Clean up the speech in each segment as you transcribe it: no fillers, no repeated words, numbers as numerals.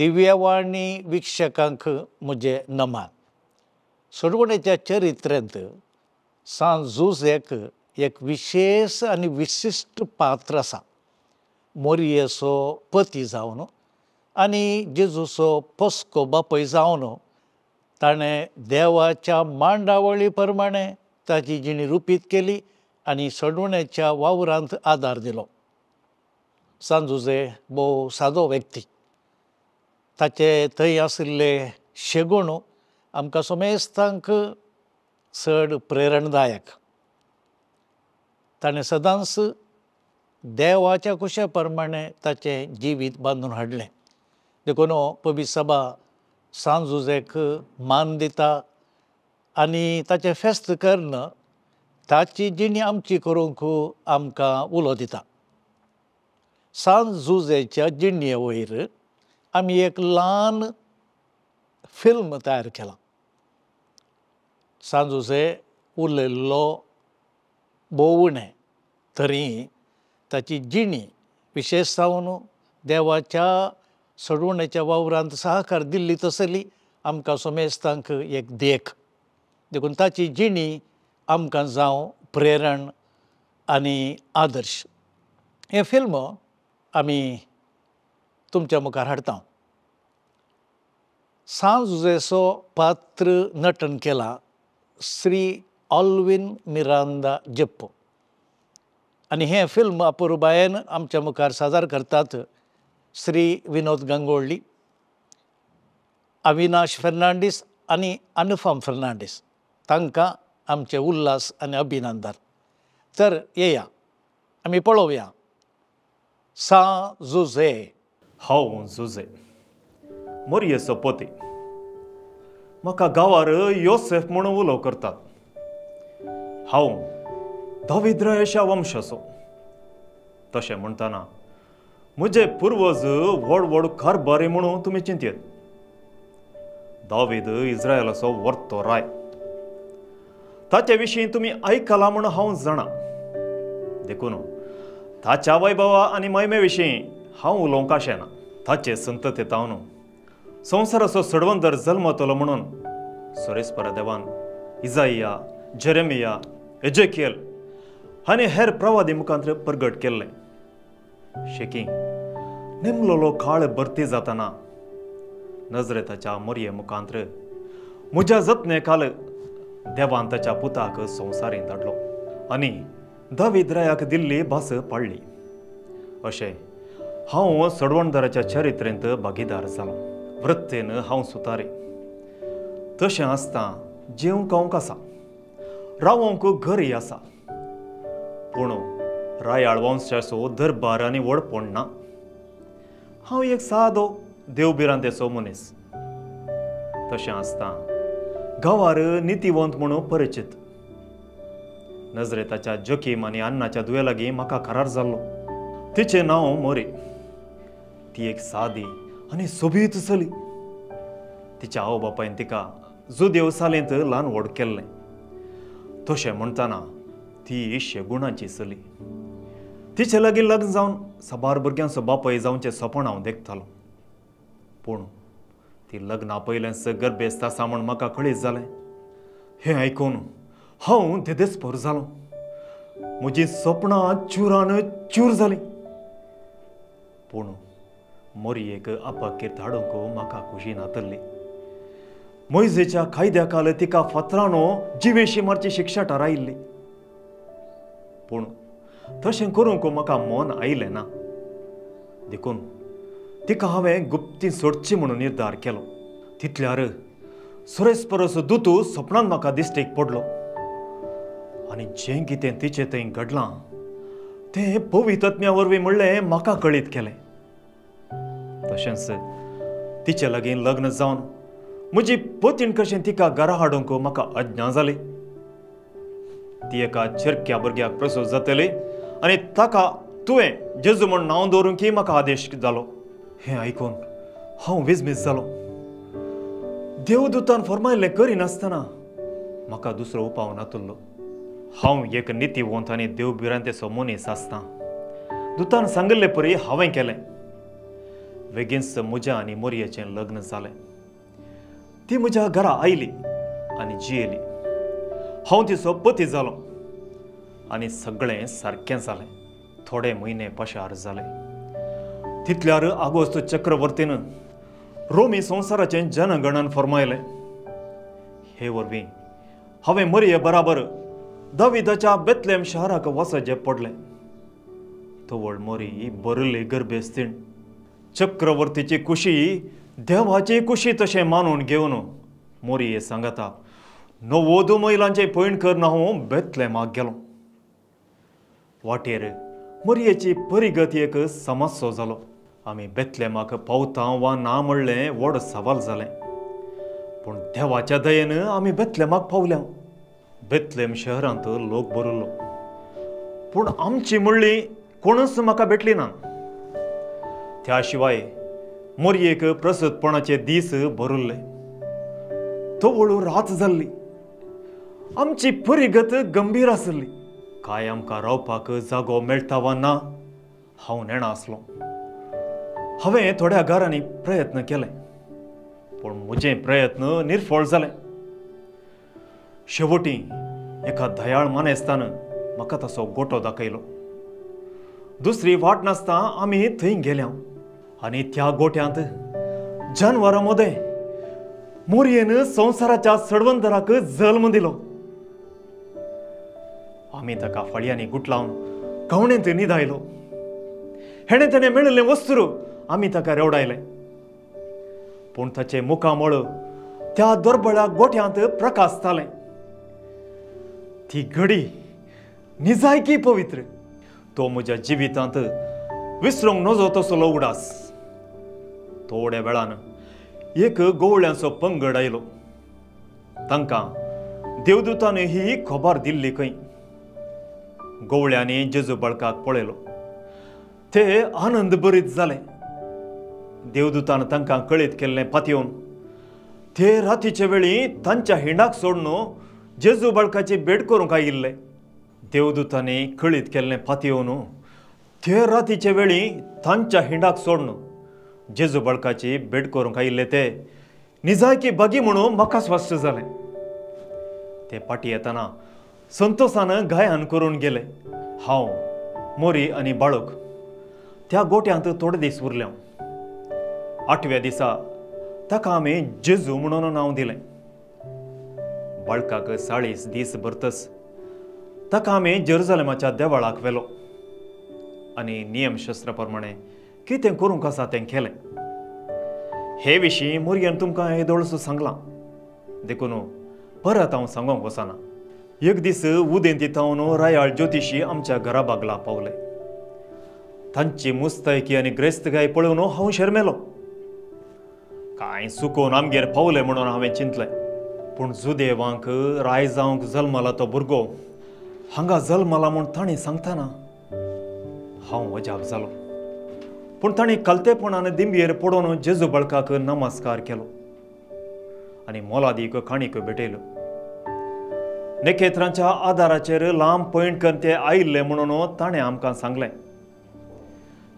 दिव्यवाणी वीक्षकांक म्हजे नमान. सोडवणेच्या चरित्रांत सांत जुझेक एक विशेष आनी विशिश्ट पात्र आसा. मोरयेचो पती जावन आनी जेजूचो पस्को बापय जावन ताणें देवाच्या मांडावळी प्रमाणे ताची जिणी रुपीत केली आनी सोडवणेच्या वावरांत आदार दिलो. सांत जुझे भोव सादो व्यक्ती. ताचे थंय आशिल्ले शेगूण आमकां सोमेस्तांक चड प्रेरणदायक. ताणें सदांच देवाच्या कुशा प्रमाणे ताचें जिवीत बांदून हाडलें. देखून पवित्र सभा सांत जुझेक मान दिता आनी ताचें फेस्त करन ताची जिणी आमची करूंक आमकां उलो दिता. सांत जुझेच्या जिणये वयर आमी एक ल्हान फिल्म तयार केलां. सांत जुझे उरलेलो भोव उणें तरी ताची जिणी विशेश जावन देवाच्या सोडवणेच्या वावरांत सहकार दिल्ली तसली आमकां सोमेस्तांक एक देख. देखून ताची जिणी आमकां जावं प्रेरण आनी आदर्श. हें फिल्म आमी तुमच्या मुखार हाडटा. सांत जुझेचो पात्र नटन केला श्री ऑल्विन मिरांदा जेप्पो. आनी हें फिल्म अपुर्बायेन आमच्या मुखार सादर करतात श्री विनोद गांगुळी, अविनाश फेर्नांडीस आनी अनुपम फेर्नांडीस. तांकां आमचे उल्हास आनी अभिनंदन. तर येया आमी पळोवया सांत जुझे. हांव जुझे, मोरयेचो पती. म्हाका गांवार योसेफ म्हणून उलो करतात. हांव दाविद्रायेच्या वंशाचो. तशें म्हणटना म्हजे पुर्वज व्हड व्हड कारबारी म्हणून तुमी चिंतयेत. दावीद इस्रायलाचो वर्तो राय. ताचे विशीं तुमी आयकलां म्हूण हांव जाणा. देखून ताच्या वैभवा आनी महिमे विशीं हांव उलोवंक आशेना. ताचे संततेंतावन संवसाराचो सडवंदर जल्मतलो म्हणून सोरेस्परा देवान इजाइया, जेरेमिया, एजेकियल आनी हेर प्रवादी मुखांत्र प्रगट केल्लें. शेकी नेमलोलो काळ भरती जाताना नजरेताच्या मोरये मुखांत्र म्हज्या जतनेकाल देवान ताच्या पुताक संवसारीन धाडलो आनी दाविद्रायाक दिल्ली भास पाडली. अशें हांव सडवणदाराच्या चरित्रेंत भागीदार जालों. वृत्तेन हांव सुतारी. तशें आसता जेवंक खावंक आसा, रावोंक घरय आसा. पूण रायाळ वंशाचो दरबार आनी वडपण ना. हांव एक सादो देवबिरांतेचो मनीस. तशें आसता गांवार नितीवंत म्हणून परिचीत. नजरेताच्या जोखीम आनी अन्नाच्या दुये लागीं म्हाका करार जाल्लो. तिचें नांव मोरी. ती एक सादी आनी सोबीत चली. तिच्या आवय बापायन तिका जुदेव सालेंत ल्हान व्हड केल्लें. तशें म्हणटना ती शेगुणाची चली. तिचे लागीं लग्न जावन साबार भुरग्यांचो बापय जावचें सपन हांव देखतालो. पूण ती लग्ना पयलेंच गर्भेस्त आसा म्हूण म्हाका कळीत जालें. हें आयकून हांव देदेस्पर जालों. म्हजीं सपनां चुरान चूर जालीं. पूण मोरयेक आपाकीर धाडूंक म्हाका खुशी नातल्ली. मोइजेच्या कायद्या काल तिका फातरानो जिवेशी मारची शिक्षा थारायिल्ली. पूण तशें करूंक म्हाका मन आयलें ना. देखून तिका हांवें गुप्ती सोडची म्हणून निर्धार केलो. तितल्यार सुरेस्परस दूत सपनांत म्हाका दिश्टेक पडलो. आनी जें कितें तिचे थंय घडलां तें पवित्र आत्म्या वरवीं म्हणलें म्हाका कळीत केलें. तशेंच तिचे लागीं लग्न जावन म्हजी पतीन कशें तिका घरा हाडूंक म्हाका अज्ञा जाली. ती एका चिरक्या भुरग्याक प्रसूत जातली आनी ताका तुवें जेजू म्हूण नांव दवरूंक म्हाका आदेश जालो. हें आयकून हांव विजमीत जालो. देवदूतान फरमायल्लें करिनासतना म्हाका दुसरो उपाव नातुल्लो. हांव एक नितीवंत आनी देवबिरांतेचो मनीस आसतां. दुतान सांगिल्ले परी हांवें केलें. बेगीनच म्हज्या आनी मोरयेचें लग्न जालें. ती म्हज्या घरा आयली आनी जियेली. हांव तिचो पती जालो आनी सगळें सारकें जालें. थोडे म्हयने पशार जाले. तितल्यार आगोस्त चक्रवर्तीन रोमी संवसाराचें जनगणन फर्मायलें. हे वरवीं हांवें मोरये बराबर दाविदाच्या बेतलेम शाराक वचचें पडलें. तवळ मोरी बरली गर्भेस्तीण. चक्रवर्तीची कुशी देवाची कुशी तशें मानून घेवन मोरये सांगता 90 मैलांचे पैणकर हांव बेतलेमाक गेलो. वाटेर मोरयेची परिगत एक समस्सो जालो. आमी बेतलेमाक पावता वा ना म्हणलें व्हड सवाल जालें. पूण देवाच्या दयेन आमी बेतलेमाक पावल्या. बेतलेम शहरांत लोक भरलो. पूण आमची म्हणली कोणच म्हाका भेटली ना. त्या शिवाय मोरयेक प्रसूतपणाचे दीस भरुल्ले. तवळू रात जाल्ली. आमची परिगत गंभीर आसली. काय आमकां रावपाक जागो मेळटा वा ना हांव नेणा आसलो. हांवें थोड्या घरांनी प्रयत्न केले पूण म्हजे प्रयत्न निर्फळ जाले. शेवटी एका दयाळ मानेस्तान म्हाका तसो गोठो दाखयलो. दुसरी वाट नासता आमी थंय गेल्या आनी त्या गोठ्यांत जानवरां मदें मोरयेन संवसाराच्या सडवंदराक जल्म दिलो. आमी ताका फळयांनी गुटलावन कवणेंत न्हिदायलो. हेणें तेणें मेळिल्लें वस्तुरू आमी ताका रेवडायलें. पूण ताचे मुखामळ त्या दोरबळ्या गोठ्यांत प्रकाशतालें. ती घडी निजायकी पवित्र. तो म्हज्या जिवितांत विसरूंक नजो तसलो उडास. थोड्या वेळान एक गोवळ्यांचो पंगड आयलो. तांकां देवदूतान ही खबर दिल्ली खंय. गोवळ्यांनी जेजू बाळकाक पळयलो. ते आनंद भरीत जाले. देवदूतान तांकां कळीत केल्लें पातयेवन ते रातीचे वेळी तांच्या हिंडाक सोडून जेजू बाळकाची भेट करूंक आयिल्ले. देवदूतांनी कळीत केल्लें पातयेवन ते रातीचे वेळी तांच्या हिंडाक सोडून जेजू बाळकाची भेट करूंक आयिल्ले ते निजायकी बागी म्हणून म्हाका स्पश्ट जालें. ते पाटी येतना संतोशान गायन करून गेले. हांव मोरी आनी बाळक त्या गोट्यांत थोडे दीस उरल्या. 8व्या दिसा ताका आमी जेजू म्हणून नांव दिलें. बाळकाक 40 दीस भरतच ताका आमी जेरुसलेमाच्या देवळाक व्हेलो आनी नियमशास्त्रा प्रमाणे कितें करूंक आसा तें केलें. हे विशीं मोरयेन तुमकां येदोळसो सांगलां. देखून परत हांव सांगोंक वचना. एक दीस उदेंत तावन रायाळ ज्योतिशी आमच्या घरा बागला पावले. तांची मुस्तायकी आनी ग्रेस्तगाय पळोवन हांव शर्मेलो. कांय चुकोवन आमगेर पावले म्हणून हांवें चिंतलें. पूण जुदेवांक राय जावंक जल्मला तो भुरगो हांगा जल्मला म्हूण ताणीं सांगतना हांव अजाप जालो. पूण ताणीं कलतेपणान दिंबयेर पडोवन जेजू बाळकाक नमस्कार केलो आनी मोलादीक काणीक भेटयल्यो. नखेत्रांच्या आदाराचेर लांब पैणकन ते आयिल्ले म्हणून ताणें आमकां सांगलें.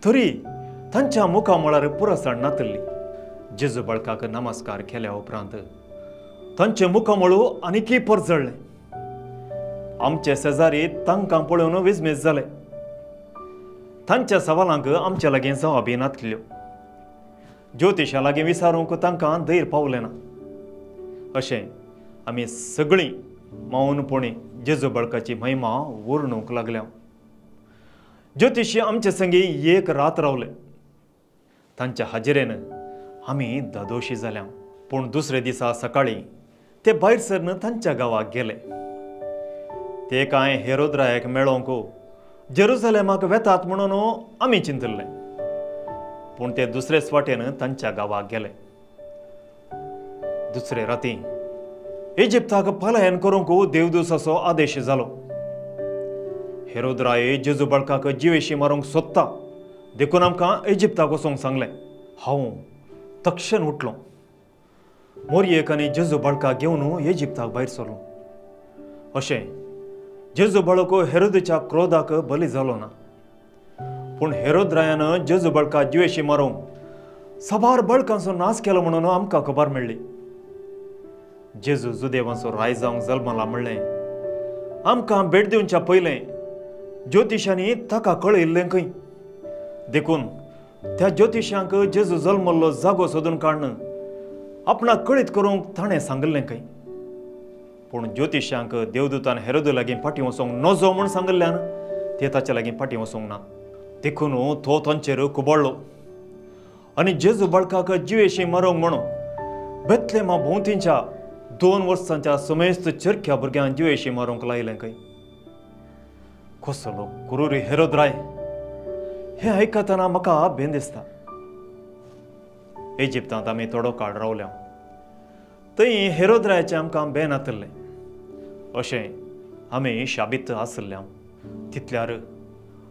तरी तांच्या मुखामळार पुरसाण नातल्ली. जेजू बाळकाक नमस्कार केल्या उपरांत तांचे मुखामळू आनीकय परजळ्ळे. आमचे शेजारी तांकां पळोवन विस्मीत जाले. तांच्या सवालांक आमचे लागीं जवाबी नातल्यो. ज्योतिशा लागीं विचारूंक तांकां धैर्य पावलें ना. अशें आमी सगळीं मौनपणी जेजू बाळकाची महिमा वर्णूंक लागल्या. ज्योतिशी आमचे संगी एक रात रावले. तांच्या हाजिरेन आमी दादोशी जाल्या. पूण दुसरे दिसा सकाळीं ते भायर सरन तांच्या गांवाक गेले. ते कांय हेरोदरायाक मेळोवंक जेरुसलेमाक वेतात म्हणून आमी चिंतल्ले. पूण ते दुसरेच वाटेन तांच्या गांवाक गेले. दुसरे राती इजिप्ताक पलायन करूंक देवदूताचो आदेश जालो. हेरोदराये जेजू बाळकाक जिवेशी मारूंक सोदता देखून आमकां इजिप्ताक वचोंक सांगलें. हांव तक्षण उठलो. मोरयेक आनी जेजू बाळकाक घेवन इजिप्ताक भायर सरलो. अशें जेजू बाळक हेरोदेच्या क्रोधाक बली जालो ना. पूण हेरोदरायान जेजू बाळकाक जिवेशी मारूंक साबार बळकांचो नाश केलो म्हणून आमकां खबर मेळ्ळी. जेजू जुदेवांचो राय जावंक जल्माला म्हणलें आमकां भेट दिवच्या पयलें ज्योतिशांनी ताका कळयल्लें खंय. देखून त्या ज्योतिशांक जेजू जल्मल्लो जागो सोदून काडन आपणाक कळीत करूंक ताणें सांगल्लें खंय. पूण ज्योतिशांक देवदूतान हेरोदा लागीं फाटीं वचोंक नजो म्हूण सांगल्ल्यान ते ताचे लागीं फाटीं वचोंक ना. देखून तो तांचेर कुबळ्ळो आनी जेजू बाळकाक जिवेशी मारूंक म्हणून बेतलेमा भोंवतीच्या 2 वर्सांच्या समेस्त चरख्या भुरग्यांक जिवेशी मारूंक लायलें खंय. कसलो क्रूर हेरोद राय हें आयकतना म्हाका भेन दिसता. इजिप्तांत आमी थोडो काळ रावल्या. थंय हेरोद रायाचें आमकां भेन आतलें अशें आमी शाबीत आसल्या. तितल्यार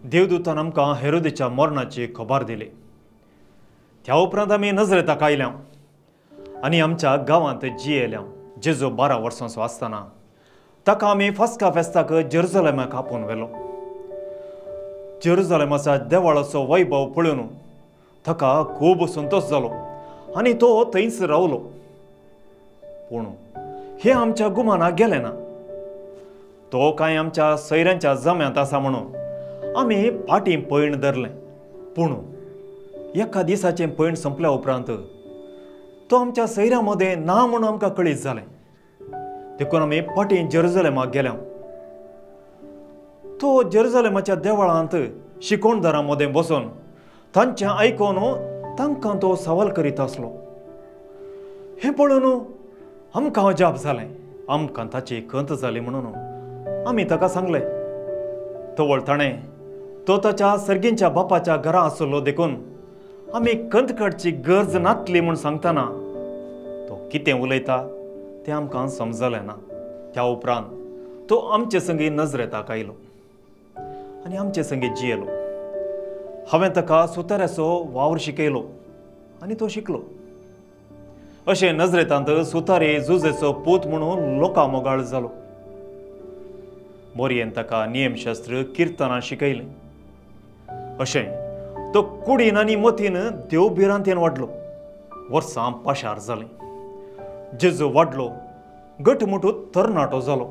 देवदूतान आमकां हेरोदेच्या मरणाची खबर दिली. त्या उपरांत आमी नजरेताक आयल्या आनी आमच्या गांवांत जियेल्या. जेजू 12 वर्सांचो आसतना ताका आमी फास्का फेस्ताक जेरुसलेमाक आपोवन व्हेलो. जेरुसलेमाच्या देवाळाचो वैभव पळोवन ताका खूब संतोश जालो आनी तो थंयच रावलो. पूण हें आमच्या गुमानाक गेलें ना. तो कांय आमच्या सैऱ्यांच्या जम्यांत आसा म्हणून आमी फाटीं पैण धरलें. पूण एका दिसाचें पैण संपल्या उपरांत तो आमच्या सैऱ्यां मदें ना म्हणून आमकां कळीत जालें. देखून आमी फाटीं जेरुसलेमाक गेल्या. तो जेरुसलेमाच्या देवळांत शिकोणदारां मदें बसून तांचें आयकून तांकां तो सवाल करीत आसलो. हें पळोवन आमकां अजाप जालें. आमकां ताची खंत जाली म्हणून आमी ताका सांगलें. तवळ ताणें तो ताच्या सर्गींच्या बापाच्या घरा आसलो देखून आमी खंत काडची गरज नासली म्हूण सांगतना तो कितें उलयता तें आमकां समजलें ना. त्या उपरांत तो आमचे संगी नजरेताक आयलो आनी आमचे संगी जियेलो. हांवें ताका सुताऱ्याचो वावर शिकयलो आनी तो शिकलो. अशें नजरेतांत सुतारे जुजेचो पूत म्हणून लोकां मोगाळ जालो. मोरयेन ताका नियमशास्त्र किर्तनां शिकयलें. अशें तो कुडीन आनी मतीन देवबिरांतेन वाडलो. वर्सां पाशार जालें. जेजू वाडलो घटमुटूत तरणाटो जालो.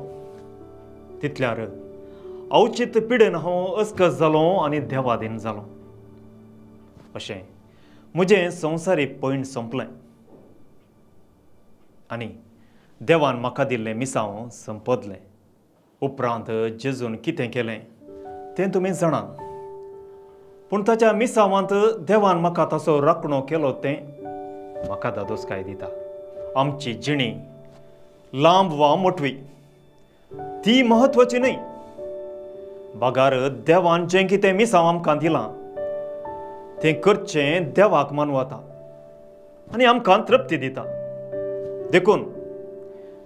तितल्यार अवचित पिडेन हांव अस्कस जालो आनी देवाधीन जालो. अशें म्हजें संवसारीक पैण संपलें आनी देवान म्हाका दिल्लें मिसांव संपदलें. उपरांत जेजून कितें केलें तें तुमी जाणात. पूण ताच्या मिसांवांत देवान म्हाका ताचो राखणो केलो तें म्हाका दादोसकाय दिता. आमची जिणी लांब वा मोटवी ती म्हत्वाची न्हय. बागार देवान जें कितें मिसांव आमकां दिलां तें करचें देवाक मानवता आनी आमकां तृप्ती दिता. देखून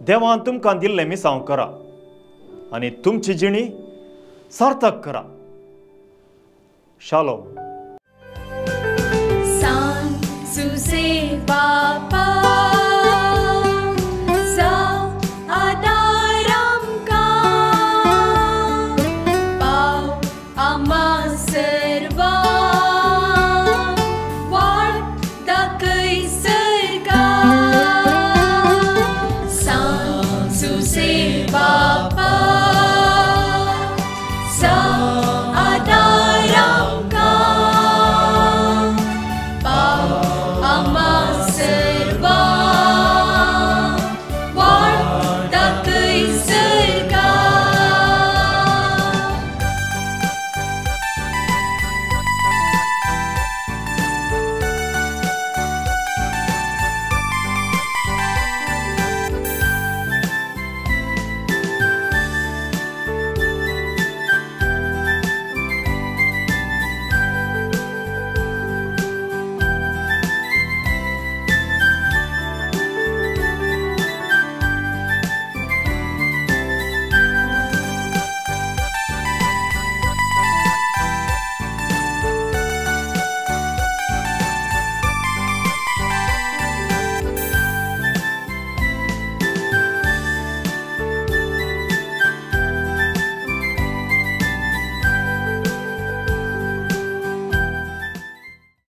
देवान तुमकां दिल्लें मिसांव करा आनी तुमची जिणी सार्थक करा. Shalom. San su se va